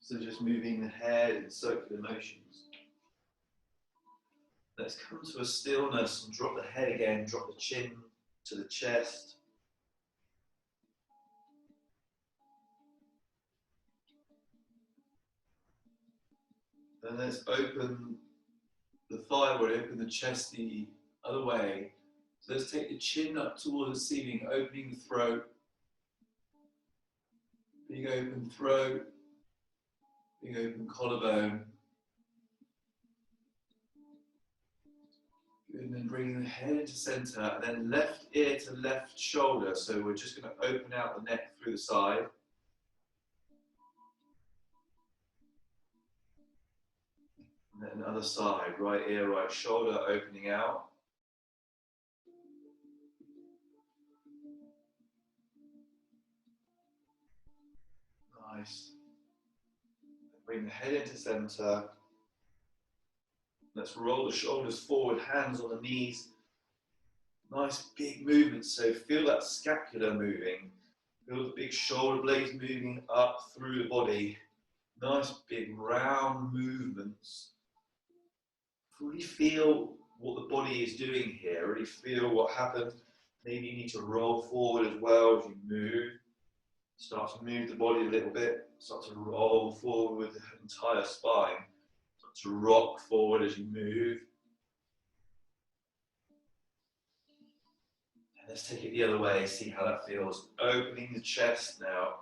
So just moving the head in circular motions. Let's come to a stillness and drop the head again, drop the chin to the chest. Then let's open the thyroid, open the chest the other way. So let's take the chin up towards the ceiling, opening the throat. Big open throat, big open collarbone. Good, and then bringing the head into center, and then left ear to left shoulder. So we're just going to open out the neck through the side. And then the other side, right ear, right shoulder, opening out. Nice. Bring the head into center. Let's roll the shoulders forward, hands on the knees. Nice big movement, so feel that scapula moving. Feel the big shoulder blades moving up through the body. Nice big round movements. Really feel what the body is doing here. Really feel what happens. Maybe you need to roll forward as well as you move. Start to move the body a little bit. Start to roll forward with the entire spine. Start to rock forward as you move. And let's take it the other way, see how that feels. Opening the chest now.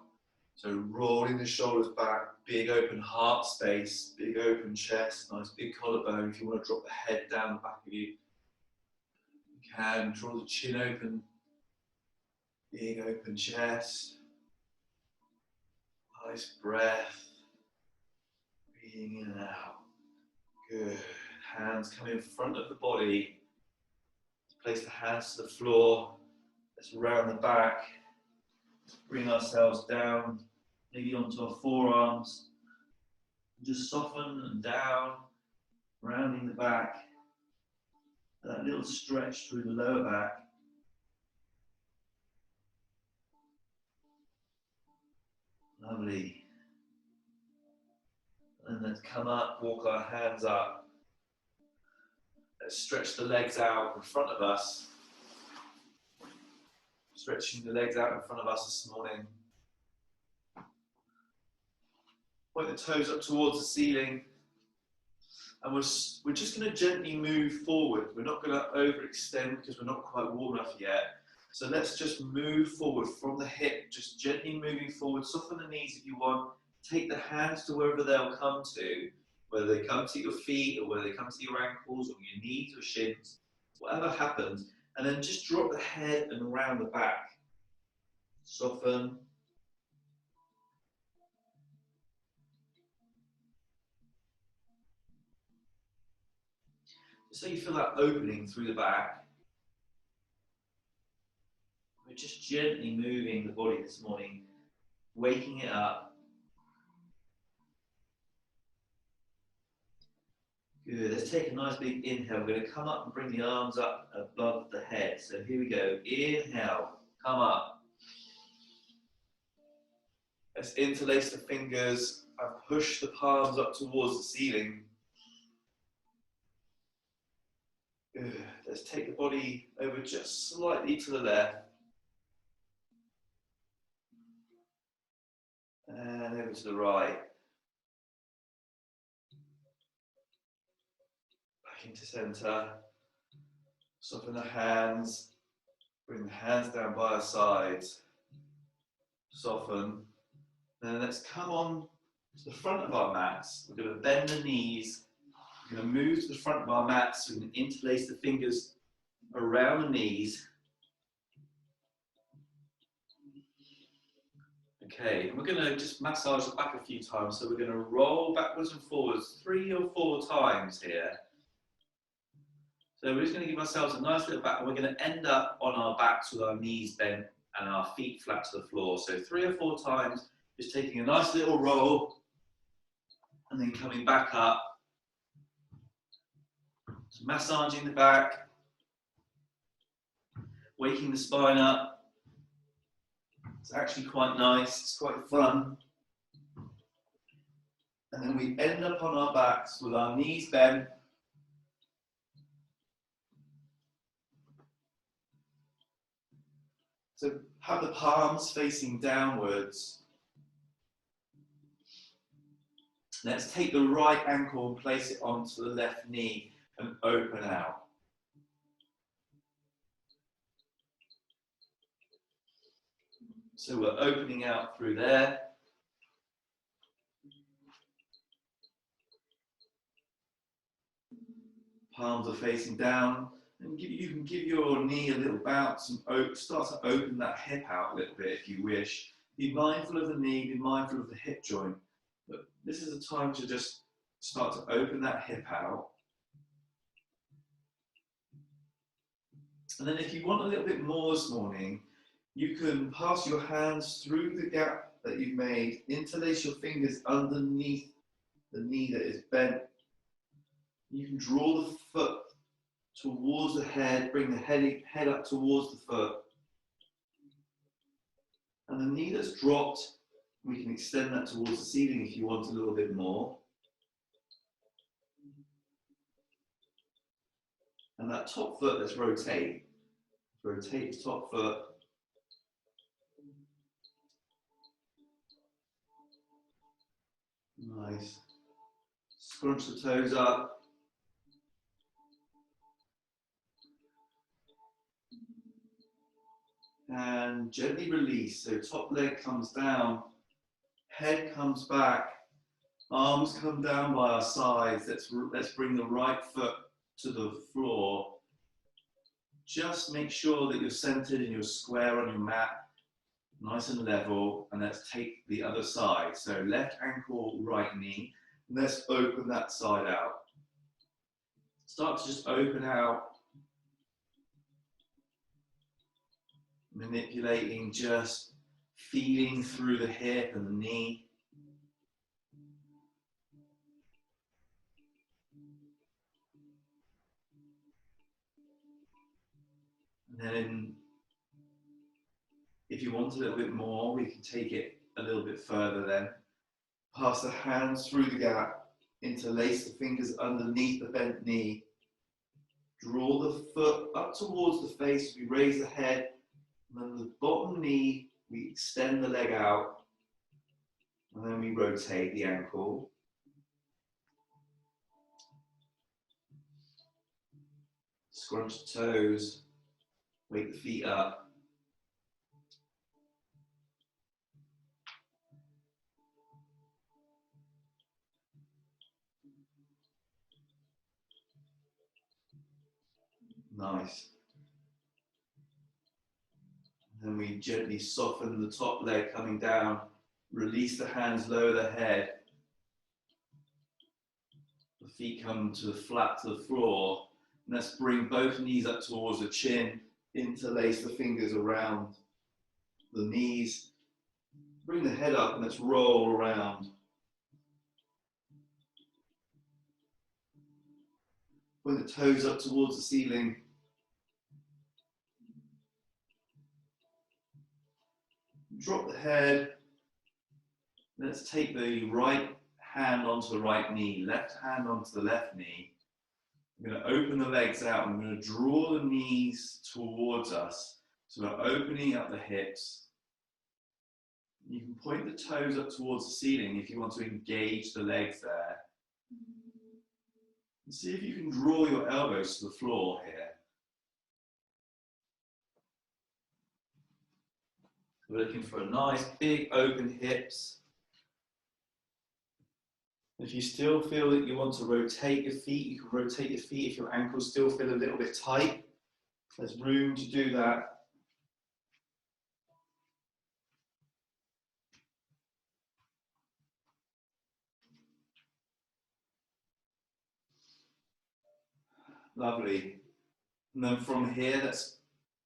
So rolling the shoulders back, big open heart space, big open chest, nice big collarbone. If you want to drop the head down the back of you, you can. Draw the chin open, big open chest. Nice breath, breathing in and out. Good. Hands come in front of the body. Place the hands to the floor. Let's round the back. Bring ourselves down, maybe onto our forearms. Just soften and down, rounding the back. That little stretch through the lower back. Lovely. And then come up, walk our hands up. Let's stretch the legs out in front of us. Stretching the legs out in front of us this morning. Point the toes up towards the ceiling. And we're just going to gently move forward. We're not going to overextend because we're not quite warm enough yet. So let's just move forward from the hip, just gently moving forward. Soften the knees if you want. Take the hands to wherever they'll come to, whether they come to your feet or whether they come to your ankles or your knees or shins, whatever happens. And then just drop the head and round the back. Soften. So you feel that opening through the back. We're just gently moving the body this morning, waking it up. Good, let's take a nice big inhale. We're going to come up and bring the arms up above the head. So here we go, inhale, come up. Let's interlace the fingers and push the palms up towards the ceiling. Good, let's take the body over just slightly to the left. And over to the right. Back into center. Soften the hands. Bring the hands down by our sides. Soften. Then let's come on to the front of our mats. We're going to bend the knees. We're going to move to the front of our mats. We're going to interlace the fingers around the knees. Okay, and we're going to just massage the back a few times. So we're going to roll backwards and forwards 3 or 4 times here. So we're just going to give ourselves a nice little back, and we're going to end up on our backs with our knees bent and our feet flat to the floor. So 3 or 4 times, just taking a nice little roll, and then coming back up. So massaging the back, waking the spine up. It's actually quite nice, it's quite fun. And then we end up on our backs with our knees bent. So have the palms facing downwards. Let's take the right ankle and place it onto the left knee and open out. So we're opening out through there. Palms are facing down. And you can give your knee a little bounce and start to open that hip out a little bit if you wish. Be mindful of the knee, be mindful of the hip joint. But this is a time to just start to open that hip out. And then if you want a little bit more this morning, you can pass your hands through the gap that you've made, interlace your fingers underneath the knee that is bent. You can draw the foot towards the head, bring the head up towards the foot. And the knee that's dropped, we can extend that towards the ceiling if you want a little bit more. And that top foot, let's rotate. Rotate the top foot. Nice. Scrunch the toes up. And gently release. So top leg comes down, head comes back, arms come down by our sides. Let's bring the right foot to the floor. Just make sure that you're centered and you're square on your mat, nice and level. And let's take the other side. So left ankle, right knee. Let's open that side out. Start to just open out. Manipulating, just feeling through the hip and the knee. And then, if you want a little bit more, we can take it a little bit further then. Pass the hands through the gap, interlace the fingers underneath the bent knee. Draw the foot up towards the face as we raise the head. And then the bottom knee, we extend the leg out. And then we rotate the ankle. Scrunch the toes. Wake the feet up. Nice. Then we gently soften the top leg coming down. Release the hands, lower the head. The feet come to flat to the floor. And let's bring both knees up towards the chin. Interlace the fingers around the knees. Bring the head up and let's roll around. Point the toes up towards the ceiling. Drop the head. Let's take the right hand onto the right knee, left hand onto the left knee. I'm going to open the legs out. I'm going to draw the knees towards us. So we're opening up the hips. You can point the toes up towards the ceiling if you want to engage the legs there. And see if you can draw your elbows to the floor here. We're looking for a nice big open hips. If you still feel that you want to rotate your feet, you can rotate your feet if your ankles still feel a little bit tight. There's room to do that. Lovely. And then from here, let's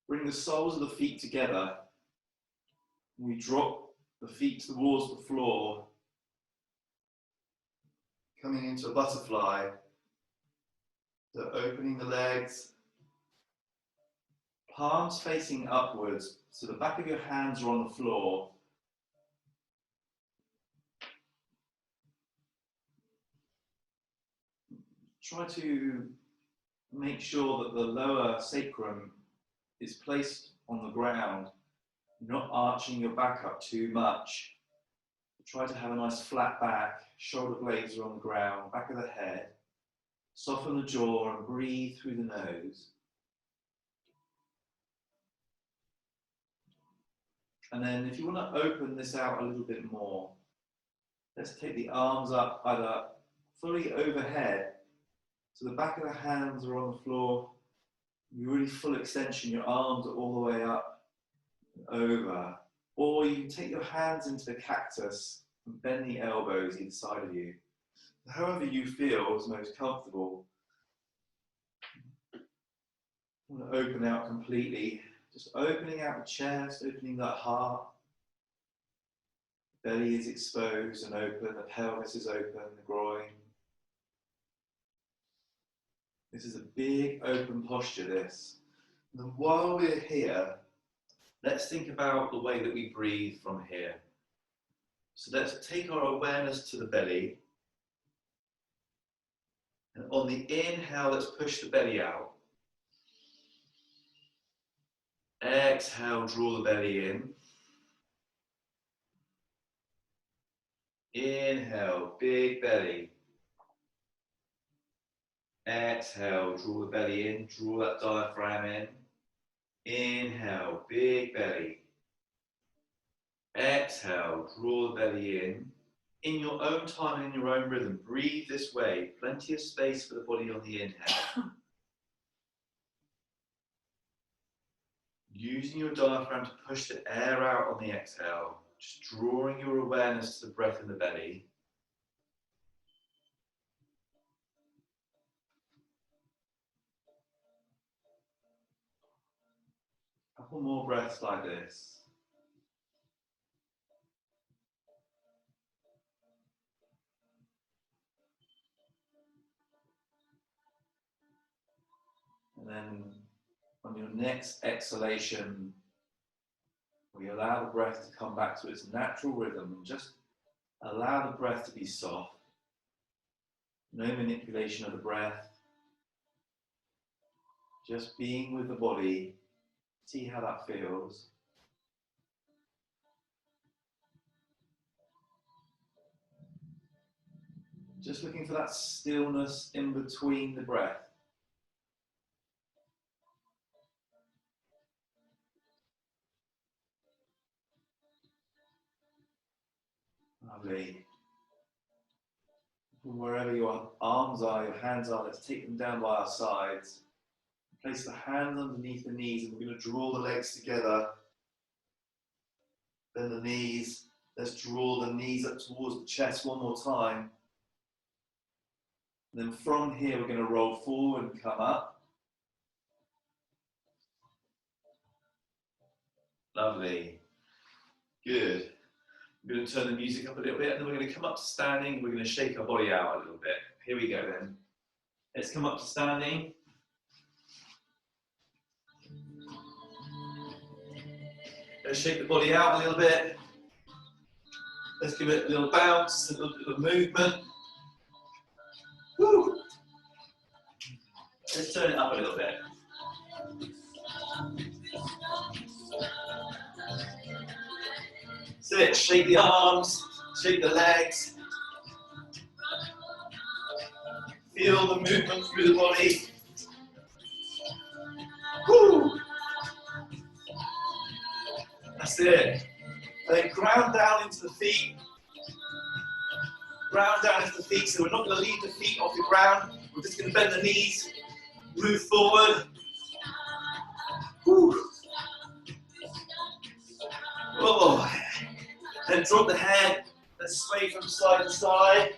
bring the soles of the feet together. We drop the feet towards the floor, coming into a butterfly. So opening the legs, palms facing upwards, so the back of your hands are on the floor. try to make sure that the lower sacrum is placed on the ground. You're not arching your back up too much. Try to have a nice flat back, shoulder blades are on the ground, back of the head. Soften the jaw and breathe through the nose. And then if you want to open this out a little bit more, let's take the arms up either fully overhead, so the back of the hands are on the floor. You really full extension, your arms are all the way up and over. Or you can take your hands into the cactus and bend the elbows either side of you. However you feel is most comfortable. I want to open out completely. Just opening out the chest, opening that heart. Belly is exposed and open, the pelvis is open, the groin. This is a big open posture, this. And while we're here, let's think about the way that we breathe from here. So let's take our awareness to the belly. And on the inhale, let's push the belly out. Exhale, draw the belly in. Inhale, big belly. Exhale, draw the belly in, draw that diaphragm in. Inhale, big belly. Exhale, draw the belly in. In your own time and in your own rhythm, breathe this way. Plenty of space for the body on the inhale. Using your diaphragm to push the air out on the exhale. Just drawing your awareness to the breath in the belly. A couple more breaths like this. And then on your next exhalation, we allow the breath to come back to its natural rhythm and just allow the breath to be soft. No manipulation of the breath. Just being with the body. See how that feels. Just looking for that stillness in between the breath. Lovely. From wherever your arms are, your hands are, let's take them down by our sides. Place the hands underneath the knees and we're going to draw the legs together. Then the knees. Let's draw the knees up towards the chest one more time. And then from here we're going to roll forward and come up. Lovely. Good. We're going to turn the music up a little bit and then we're going to come up to standing. We're going to shake our body out a little bit. Here we go then. Let's come up to standing. Let's shake the body out a little bit. Let's give it a little bounce, a little bit of movement. Woo. Let's turn it up a little bit. Sit, shake the arms, shake the legs. Feel the movement through the body. Woo. That's it. And then ground down into the feet. Ground down into the feet. So we're not going to leave the feet off the ground. We're just going to bend the knees, move forward. Woo. Oh. Then drop the head. Let's sway from side to side.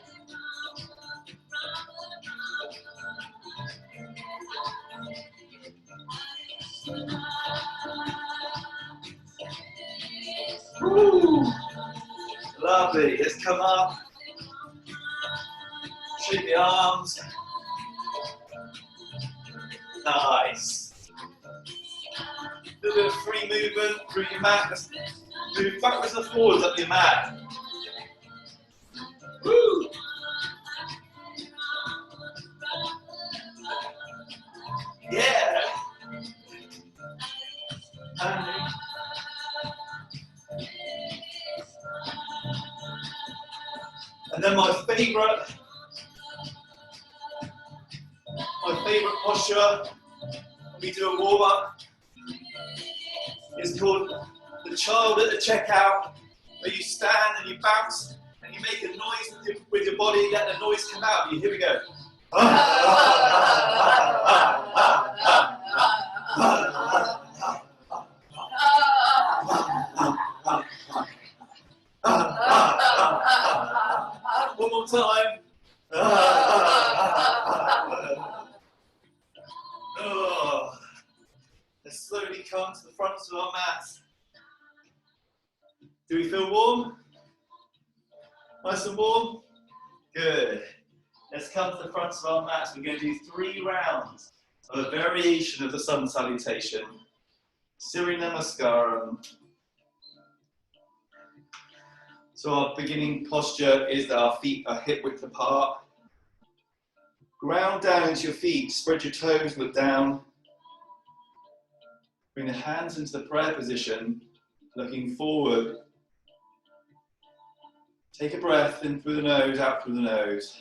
Woo. Lovely. Let's come up. Shake the arms. Nice. A little bit of free movement through your mat. Let's move backwards and forwards up your mat. Woo. And then my favourite posture when we do a warm-up is called the child at the checkout, where you stand and you bounce and you make a noise with your body, let the noise come out of you. Here we go. One more time. Let's slowly come to the fronts of our mats. Do we feel warm? Nice and warm? Good. Let's come to the fronts of our mats. We're going to do 3 rounds of a variation of the sun salutation. Surya Namaskaram. So our beginning posture is that our feet are hip width apart. Ground down into your feet, spread your toes, look down. Bring the hands into the prayer position, looking forward. Take a breath in through the nose, out through the nose.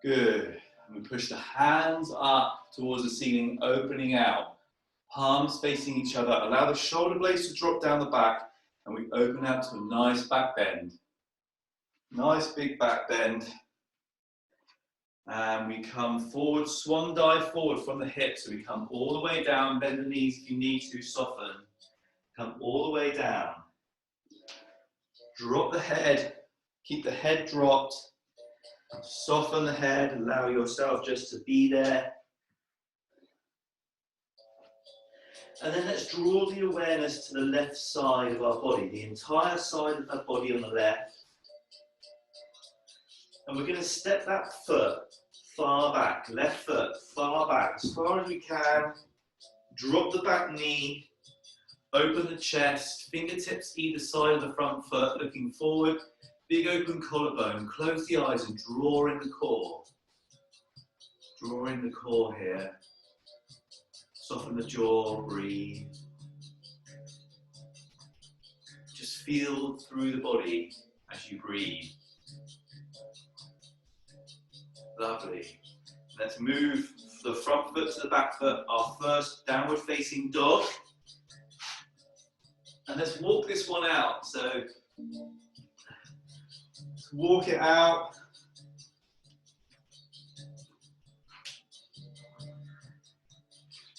Good. And we push the hands up towards the ceiling, opening out. Palms facing each other. Allow the shoulder blades to drop down the back, and we open out to a nice back bend. Nice big back bend. And we come forward, swan dive forward from the hips. So we come all the way down, bend the knees if you need to, soften. Come all the way down. Drop the head, keep the head dropped. Soften the head, allow yourself just to be there. And then let's draw the awareness to the left side of our body, the entire side of our body on the left. And we're going to step that foot far back, left foot far back, as far as we can. Drop the back knee, open the chest, fingertips either side of the front foot, looking forward. Big open collarbone, close the eyes and draw in the core. Draw in the core here. Soften the jaw, breathe. Just feel through the body as you breathe. Lovely. Let's move the front foot to the back foot, our first downward facing dog. And let's walk this one out. So let's walk it out.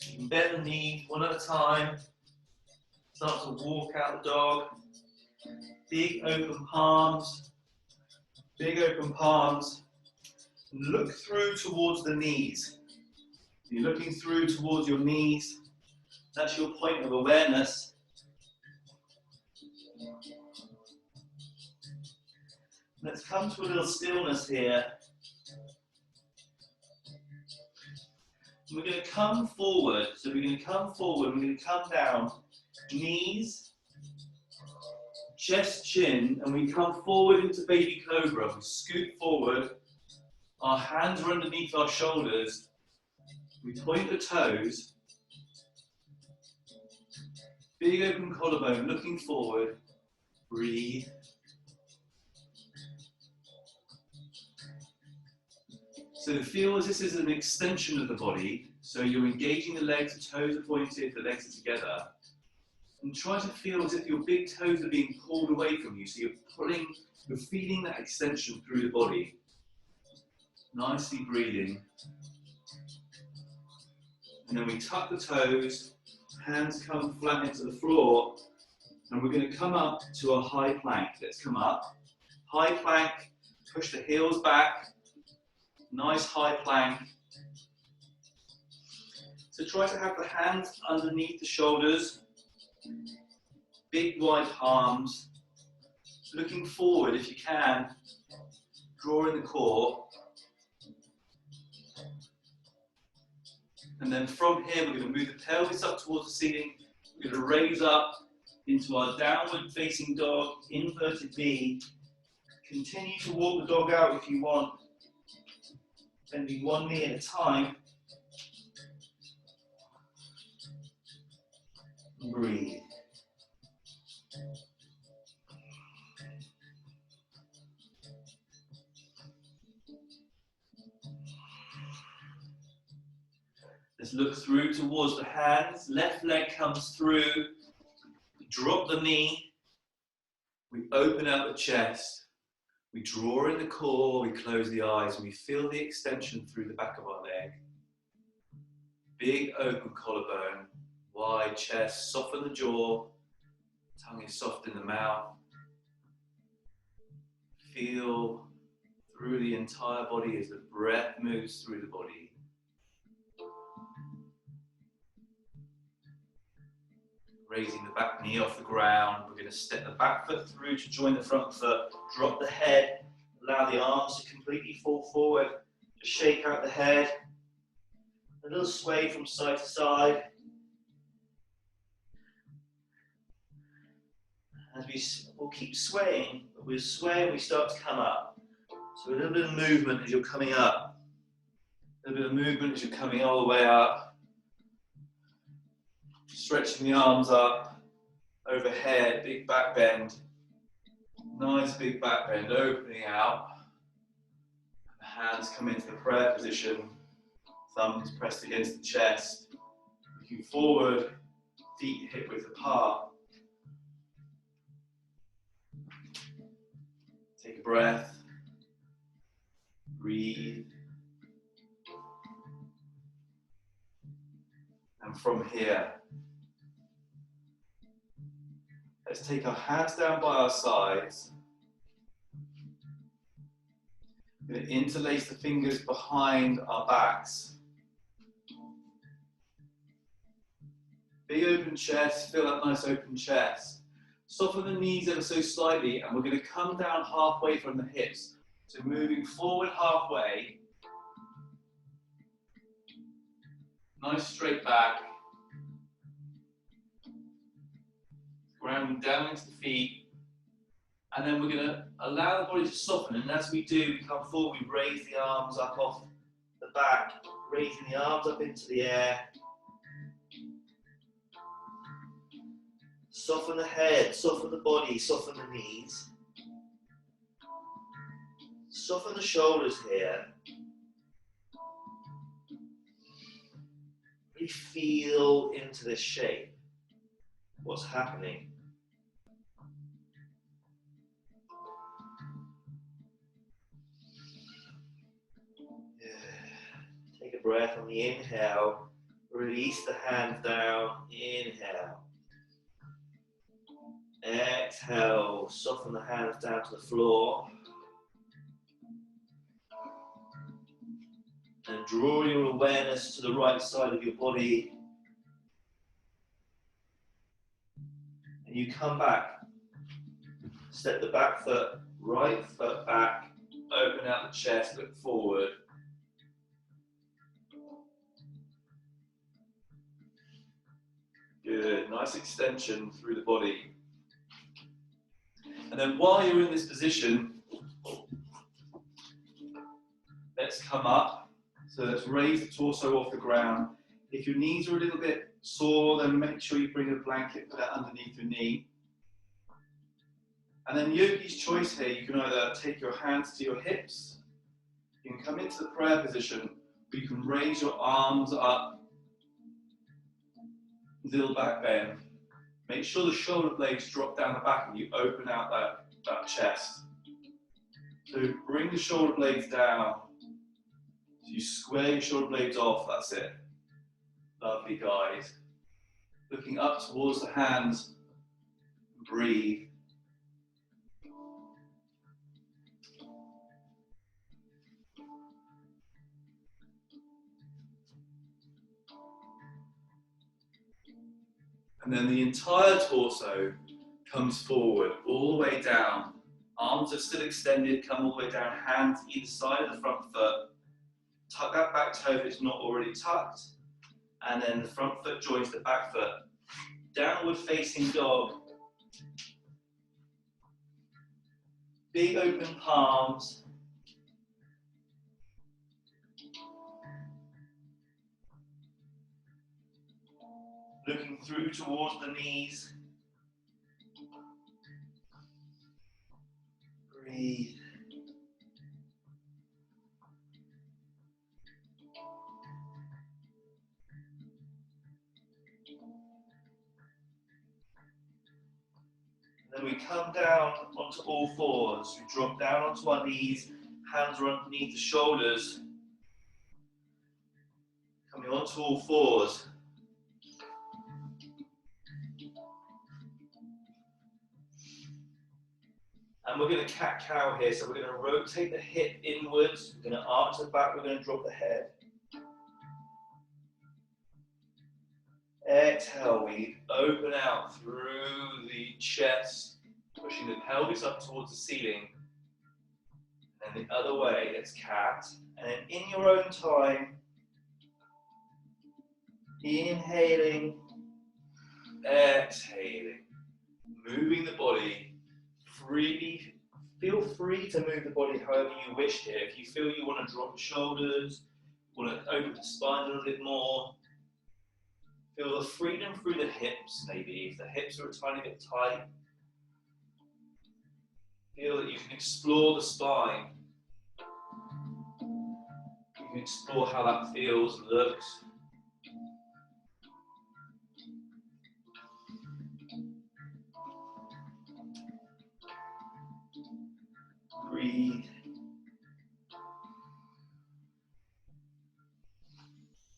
You can bend the knee one at a time. Start to walk out the dog. Big open palms. Big open palms. Look through towards the knees. You're looking through towards your knees. That's your point of awareness. Let's come to a little stillness here. We're going to come forward. So we're going to come forward, we're going to come down. Knees, chest, chin, and we come forward into baby cobra. We scoot forward. Our hands are underneath our shoulders. We point the toes. Big open collarbone, looking forward. Breathe. So feel as this is an extension of the body. So you're engaging the legs, the toes are pointed, the legs are together. And try to feel as if your big toes are being pulled away from you. So you're feeling that extension through the body. Nicely breathing. And then we tuck the toes, hands come flat into the floor, and we're going to come up to a high plank. Let's come up. High plank, push the heels back. Nice high plank. So try to have the hands underneath the shoulders. Big wide palms. Looking forward if you can. Draw in the core. And then from here, we're going to move the pelvis up towards the ceiling. We're going to raise up into our downward facing dog, inverted V. Continue to walk the dog out if you want. Bending one knee at a time. Breathe. Let's look through towards the hands. Left leg comes through. Drop the knee. We open out the chest. We draw in the core. We close the eyes. And we feel the extension through the back of our leg. Big open collarbone. Wide chest. Soften the jaw. Tongue is soft in the mouth. Feel through the entire body as the breath moves through the body. Raising the back knee off the ground. We're going to step the back foot through to join the front foot. Drop the head. Allow the arms to completely fall forward. Just shake out the head. A little sway from side to side. As we'll keep swaying, but we'll sway and we start to come up. So a little bit of movement as you're coming up. A little bit of movement as you're coming all the way up. Stretching the arms up, overhead, big back bend. Nice big back bend, opening out. The hands come into the prayer position. Thumbs pressed against the chest. Looking forward, feet hip width apart. Take a breath. Breathe. And from here, let's take our hands down by our sides. We're going to interlace the fingers behind our backs. Big open chest, feel that nice open chest. Soften the knees ever so slightly, and we're going to come down halfway from the hips. So moving forward halfway. Nice straight back. Grounding down into the feet. And then we're going to allow the body to soften. And as we do, we come forward, we raise the arms up off the back, raising the arms up into the air. Soften the head, soften the body, soften the knees. Soften the shoulders here. Really feel into this shape. What's happening? Take a breath on the inhale. Release the hands down. Inhale. Exhale. Soften the hands down to the floor. And draw your awareness to the right side of your body. And you come back. Step the back foot, right foot back. Open out the chest, look forward. Good, nice extension through the body. And then while you're in this position, let's come up. So let's raise the torso off the ground. If your knees are a little bit sore, then make sure you bring a blanket, put that underneath your knee. And then yogi's choice here, you can either take your hands to your hips, you can come into the prayer position, or you can raise your arms up, little back bend. Make sure the shoulder blades drop down the back and you open out that chest. So bring the shoulder blades down. So you square your shoulder blades off, that's it. Lovely, guys. Looking up towards the hands, breathe. And then the entire torso comes forward, all the way down. Arms are still extended, come all the way down, hands either side of the front foot. Tuck that back toe if it's not already tucked. And then the front foot joins the back foot. Downward facing dog. Big open palms. Looking through towards the knees. Breathe. Then we come down onto all fours. We drop down onto our knees, hands are underneath the shoulders. Coming onto all fours. And we're going to cat-cow here, so we're going to rotate the hip inwards, we're going to arch the back, we're going to drop the head. Exhale, we open out through the chest, pushing the pelvis up towards the ceiling. And the other way, it's cat. And then in your own time, inhaling, exhaling, moving the body freely. Feel free to move the body however you wish here. If you feel you want to drop the shoulders, want to open the spine a little bit more, feel the freedom through the hips maybe. If the hips are a tiny bit tight, feel that you can explore the spine. You can explore how that feels, looks. Breathe.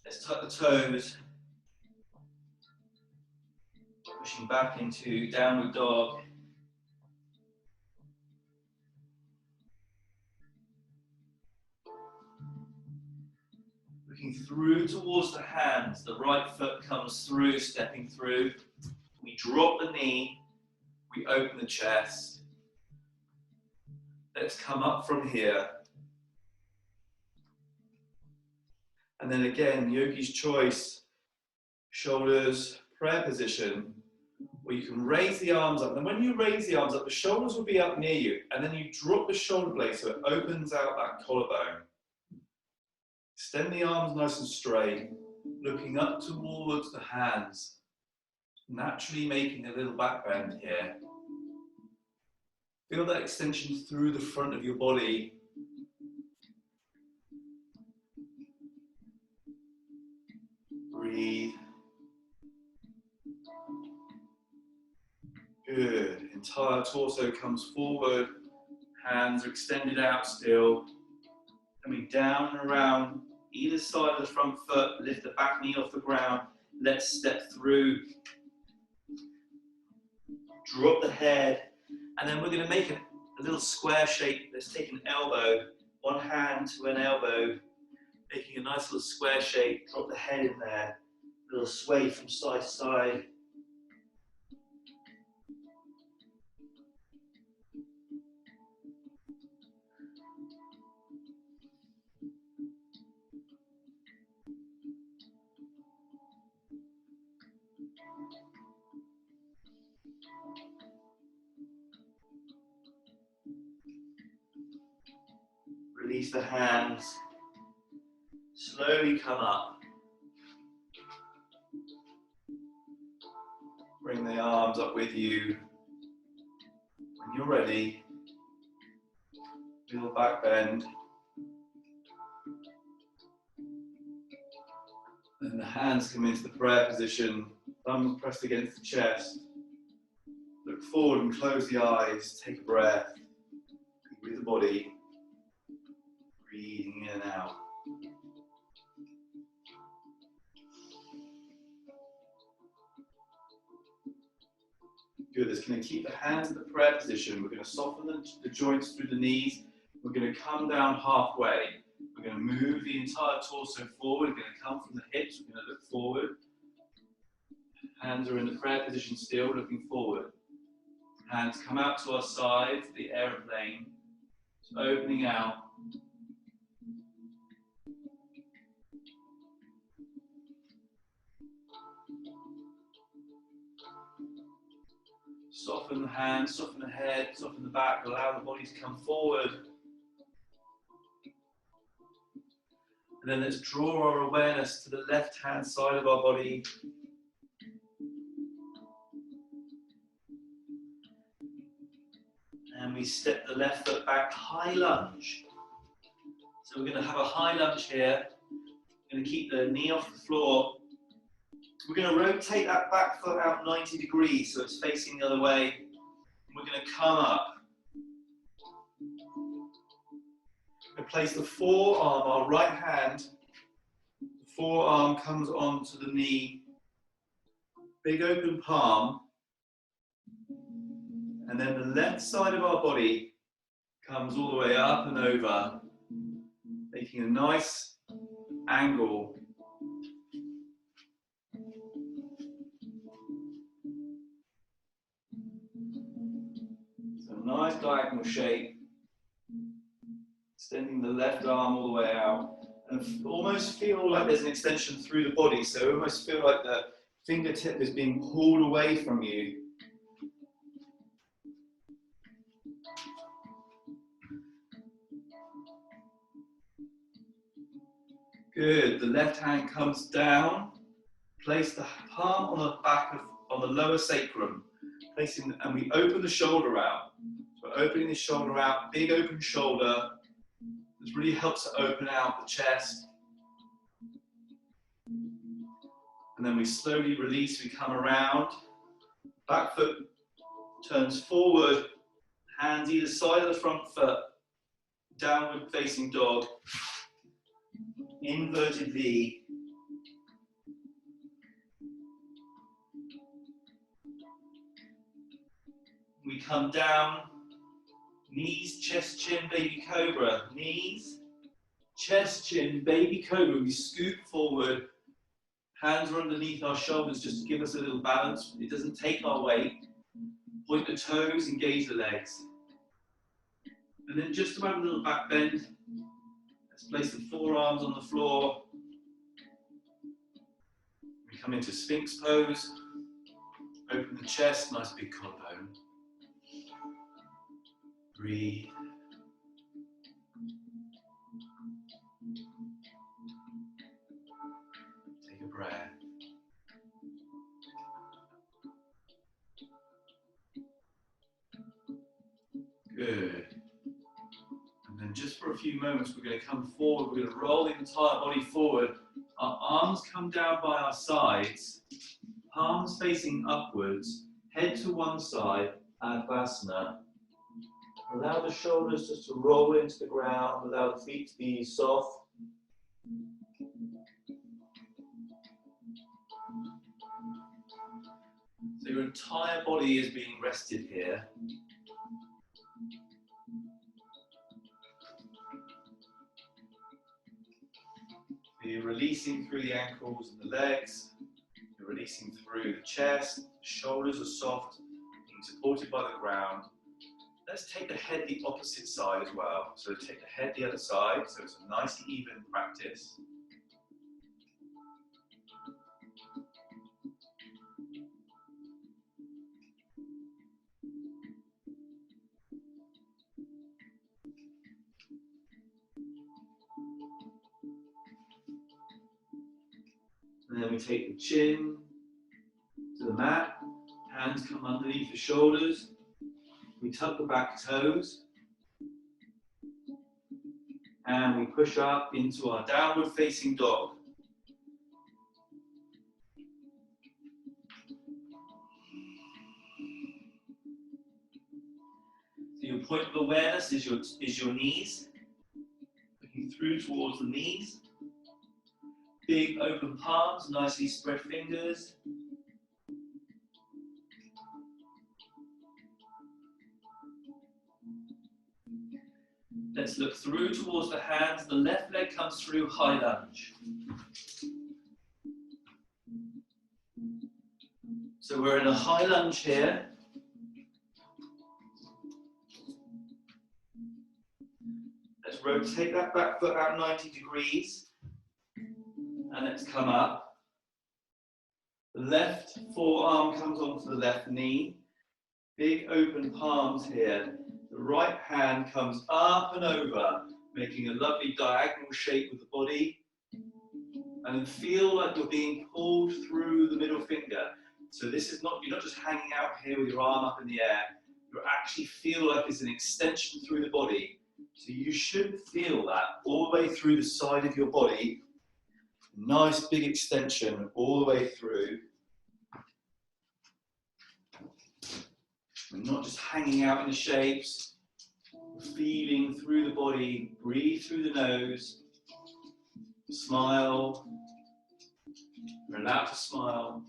Let's tuck the toes. Pushing back into downward dog. Looking through towards the hands. The right foot comes through, stepping through. We drop the knee. We open the chest. Let's come up from here. And then again, yogi's choice. Shoulders, prayer position, where you can raise the arms up. And when you raise the arms up, the shoulders will be up near you. And then you drop the shoulder blade so it opens out that collarbone. Extend the arms nice and straight, looking up towards the hands. Naturally making a little back bend here. Feel that extension through the front of your body. Breathe. Good. Entire torso comes forward. Hands are extended out still. Coming down and around either side of the front foot. Lift the back knee off the ground. Let's step through. Drop the head. And then we're going to make a little square shape. Let's take an elbow. One hand to an elbow. Making a nice little square shape. Drop the head in there. A little sway from side to side. Release the hands. Slowly come up. Bring the arms up with you. When you're ready, little back bend. And the hands come into the prayer position. Thumbs pressed against the chest. Look forward and close the eyes. Take a breath. Be with the body. Breathing in and out. Good. It's going to keep the hands in the prayer position. We're going to soften the joints through the knees. We're going to come down halfway. We're going to move the entire torso forward. We're going to come from the hips. We're going to look forward. Hands are in the prayer position still, looking forward. Hands come out to our sides, the aeroplane. Just opening out. Soften the hands, soften the head, soften the back, allow the body to come forward. And then let's draw our awareness to the left-hand side of our body. And we step the left foot back, high lunge. So we're going to have a high lunge here. We're going to keep the knee off the floor. We're going to rotate that back foot out 90 degrees so it's facing the other way. We're going to come up. We're going to place the forearm, our right hand, the forearm comes onto the knee, big open palm, and then the left side of our body comes all the way up and over, making a nice angle. So a nice diagonal shape. Extending the left arm all the way out, and almost feel like there's an extension through the body, so almost feel like the fingertip is being pulled away from you. Good, the left hand comes down, place the palm on the back on the lower sacrum, and we open the shoulder out. So we're opening the shoulder out, big open shoulder. This really helps to open out the chest. And then we slowly release, we come around. Back foot turns forward, hands either side of the front foot, downward facing dog, inverted V. We come down. Knees, chest, chin, baby cobra. Knees, chest, chin, baby cobra. We scoop forward. Hands are underneath our shoulders just to give us a little balance. It doesn't take our weight. Point the toes, engage the legs. And then just about a little back bend. Let's place the forearms on the floor. We come into Sphinx pose. Open the chest, nice big collarbone. Breathe. Take a breath. Good. And then just for a few moments, we're going to come forward. We're going to roll the entire body forward. Our arms come down by our sides, palms facing upwards, head to one side, Advasana. Allow the shoulders just to roll into the ground, allow the feet to be soft. So your entire body is being rested here. So you're releasing through the ankles and the legs. You're releasing through the chest. The shoulders are soft, being supported by the ground. Let's take the head the opposite side as well. So take the head the other side, so it's a nice even practice. And then we take the chin to the mat, hands come underneath the shoulders. We tuck the back toes, and we push up into our downward facing dog. So your point of awareness is your knees, looking through towards the knees. Big open palms, nicely spread fingers. Let's look through towards the hands. The left leg comes through, high lunge. So we're in a high lunge here. Let's rotate that back foot out 90 degrees. And let's come up. The left forearm comes onto the left knee. Big open palms here. The right hand comes up and over, making a lovely diagonal shape with the body. And then feel like you're being pulled through the middle finger. So this is not, you're not just hanging out here with your arm up in the air. you actually feel like it's an extension through the body. So you should feel that all the way through the side of your body. Nice big extension all the way through. And not just hanging out in the shapes. Feeling through the body. Breathe through the nose. Smile. You're allowed to smile.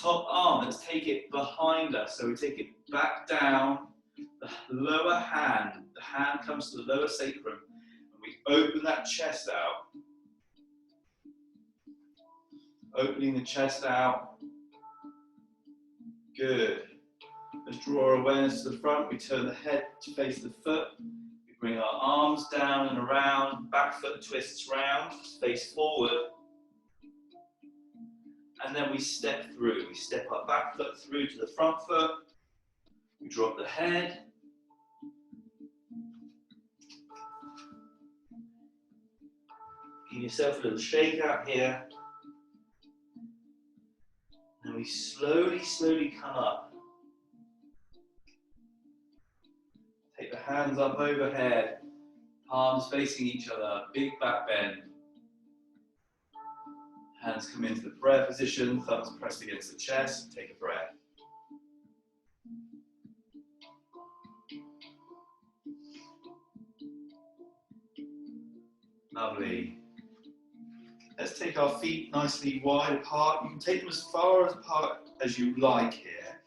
Top arm, let's take it behind us. So we take it back down. The lower hand, the hand comes to the lower sacrum. And we open that chest out. Opening the chest out. Good. Let's draw our awareness to the front. We turn the head to face the foot. We bring our arms down and around. Back foot twists round. Face forward. And then we step through. We step our back foot through to the front foot. We drop the head. Give yourself a little shake out here. And we slowly, slowly come up. Take the hands up overhead. Palms facing each other. Big back bend. Hands come into the prayer position. Thumbs pressed against the chest. Take a breath. Lovely. Let's take our feet nicely wide apart. You can take them as far apart as you like here.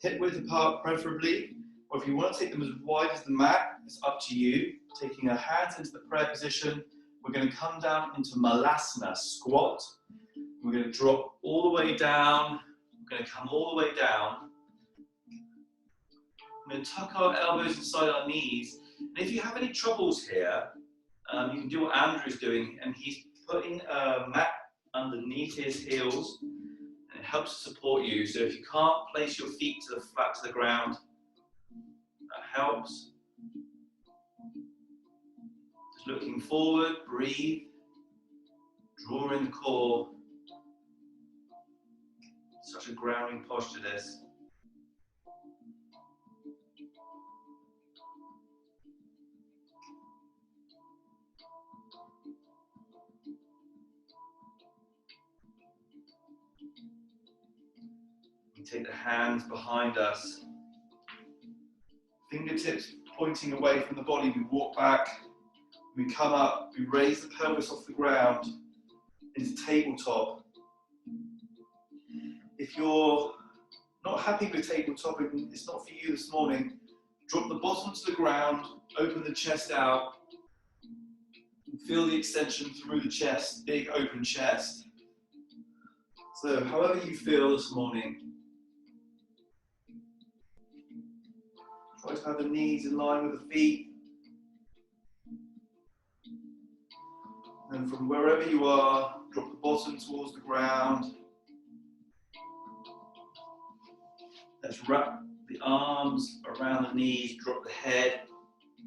Hip width apart preferably, or if you want to take them as wide as the mat, it's up to you. Taking our hands into the prayer position, we're going to come down into Malasana, squat. We're going to drop all the way down. We're going to come all the way down. We're going to tuck our elbows inside our knees. And if you have any troubles here, you can do what Andrew's doing, and he's putting a mat underneath his heels, and it helps support you. So if you can't place your feet flat to the ground, that helps. Just looking forward, breathe, draw in the core. Such a grounding posture, this. We take the hands behind us. Fingertips pointing away from the body. We walk back. We come up. We raise the pelvis off the ground into tabletop. If you're not happy with tabletop, it's not for you this morning, drop the bottom to the ground, open the chest out, and feel the extension through the chest, big open chest. So however you feel this morning, try to have the knees in line with the feet. And from wherever you are, drop the bottom towards the ground. Let's wrap the arms around the knees, drop the head,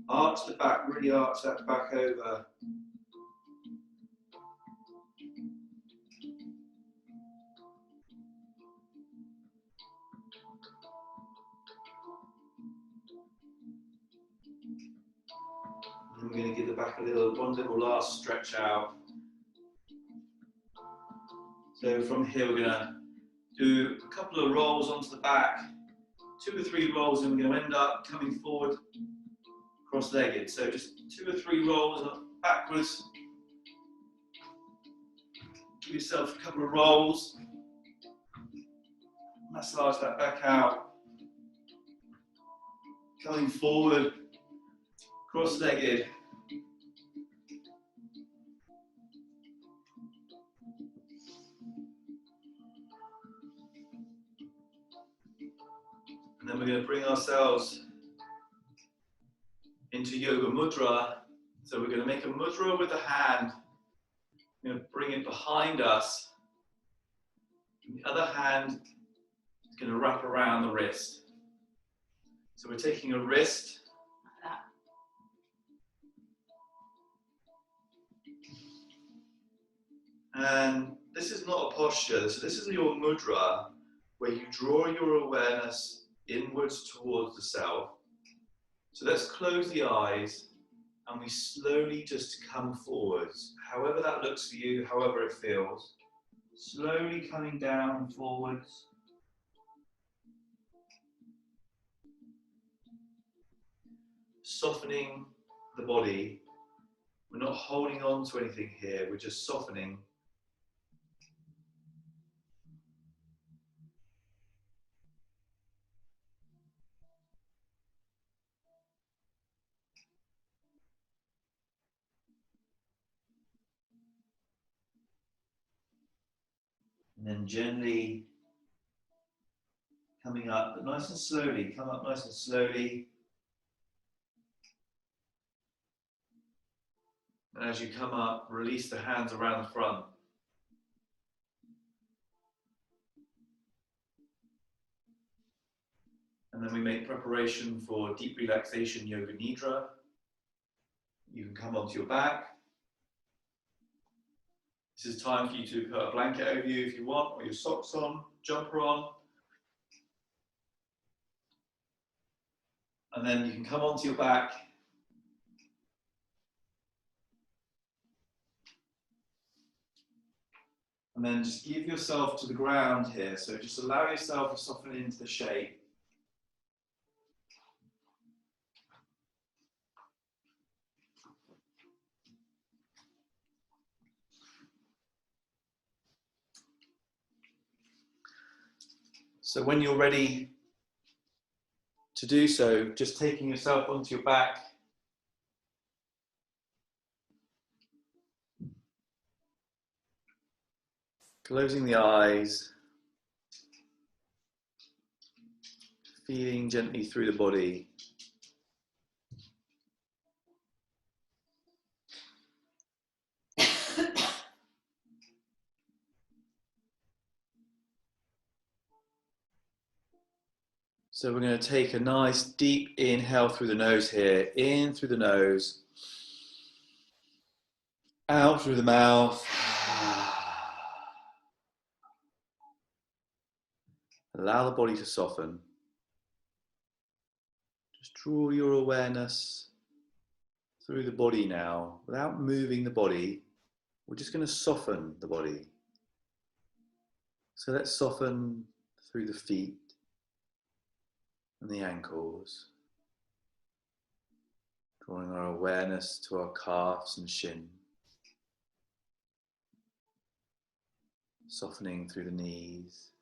arch the back, really arch that back over. And we're going to give the back one little last stretch out. So from here we're going to do a couple of rolls onto the back, 2 or 3 rolls, and we're going to end up coming forward cross-legged. So just 2 or 3 rolls up backwards. Give yourself a couple of rolls. Massage that back out. Coming forward, cross-legged. And then we're going to bring ourselves into Yoga Mudra. So we're going to make a mudra with the hand. We're going to bring it behind us. And the other hand is going to wrap around the wrist. So we're taking a wrist. Like that. And this is not a posture. So this is your mudra, where you draw your awareness inwards towards the self. So let's close the eyes and we slowly just come forwards, however that looks for you, however it feels. Slowly coming down and forwards. Softening the body. We're not holding on to anything here, we're just softening. And then gently coming up, but nice and slowly. Come up nice and slowly. And as you come up, release the hands around the front. And then we make preparation for deep relaxation yoga nidra. You can come onto your back. This is time for you to put a blanket over you if you want, or your socks on, jumper on. And then you can come onto your back. And then just give yourself to the ground here. So just allow yourself to soften into the shape. So when you're ready to do so, just taking yourself onto your back. Closing the eyes. Feeling gently through the body. So we're going to take a nice deep inhale through the nose here. In through the nose. Out through the mouth. Allow the body to soften. Just draw your awareness through the body now. Without moving the body, we're just going to soften the body. So let's soften through the feet and the ankles. Drawing our awareness to our calves and shin. Softening through the knees,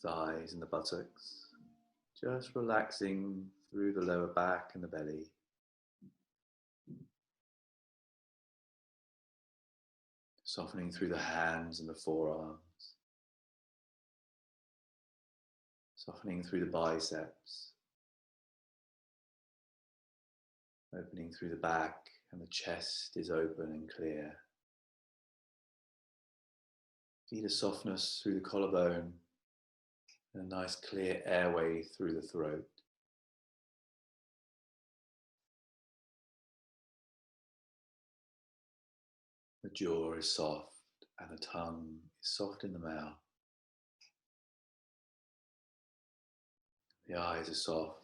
thighs and the buttocks. Just relaxing through the lower back and the belly. Softening through the hands and the forearms. Softening through the biceps. Opening through the back and the chest is open and clear. Feel a softness through the collarbone and a nice clear airway through the throat. The jaw is soft and the tongue is soft in the mouth. The eyes are soft,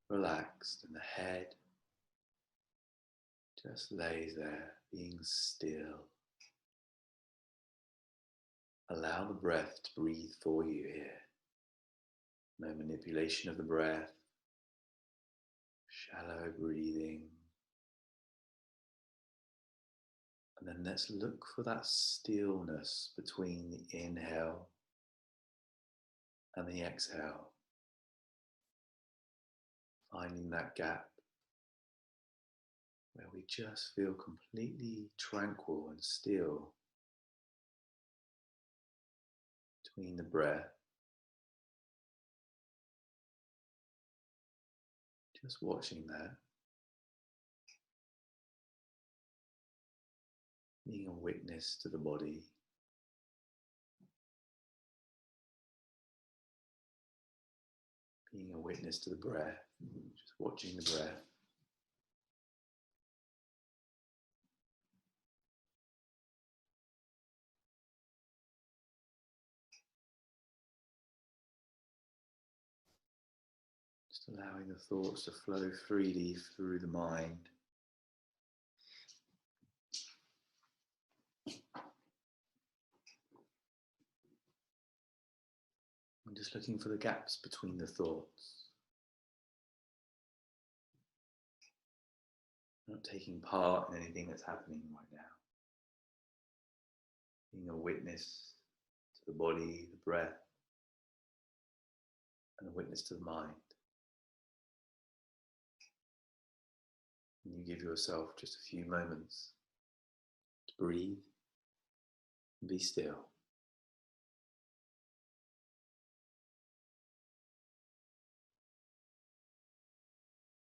relaxed, and the head just lays there, being still. Allow the breath to breathe for you here. No manipulation of the breath, shallow breathing. And then let's look for that stillness between the inhale and the exhale. Finding that gap where we just feel completely tranquil and still between the breath. Just watching that. Being a witness to the body. Being a witness to the breath. Just watching the breath. Just allowing the thoughts to flow freely through the mind. And just looking for the gaps between the thoughts. Not taking part in anything that's happening right now. Being a witness to the body, the breath, and a witness to the mind. And you give yourself just a few moments to breathe and be still.